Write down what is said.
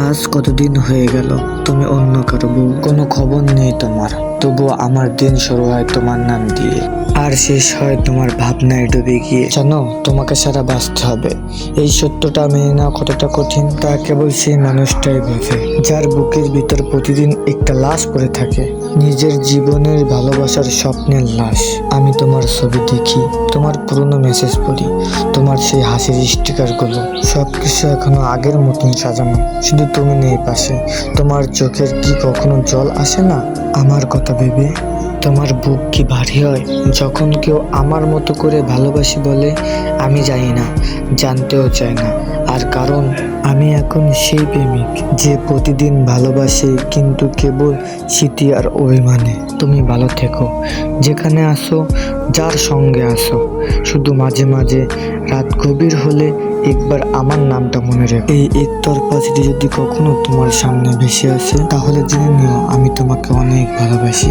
আজ কতদিন হয়ে গেল তুমি অন্য কারো বউ, কোনো খবর নেই তোমার। তবুও আমার দিন শুরু হয় তোমার নাম দিয়ে, আর শেষ হয় তোমার ভাবনায় ডুবে গিয়ে। জানো, তোমাকে সারা বাঁচতে হবে। এই সত্যটা মেনে নেওয়া কতটা কঠিন তা কেবল সেই মানুষটাই বোঝে, যার বুকের ভিতর প্রতিদিন একটা লাশ পড়ে থাকে, নিজের জীবনের ভালোবাসার স্বপ্নের লাশ। আমি তোমার ছবি দেখি, তোমার পুরনো মেসেজ পড়ি, তোমার সেই হাসির স্টিকারগুলো, সবকিছু এখনো আগের মতন সাজানো, শুধু তুমি নেই পাশে। তোমার চোখের কি কখনো জল আসে না আমার কথা ভেবে? তোমার বুক কি ভারী হয় যখন কেউ আমার মতো করে ভালোবাসি বলে? আমি জানি না, জানতেও চাই না। আর কারণ আমি এখন সেই প্রেমিক যে প্রতিদিন ভালোবাসে, কিন্তু কেবল স্মৃতি আর অভিমানে। তুমি ভালো থেকো, যেখানে আসো, যার সঙ্গে আসো। শুধু মাঝে মাঝে রাত গভীর হলে একবার আমার নামটা মনে রেখো। এই একতরফা চিঠি যদি কখনো তোমার সামনে ভেসে আসে, তাহলে জেনে নিও আমি তোমাকে অনেক ভালোবাসি।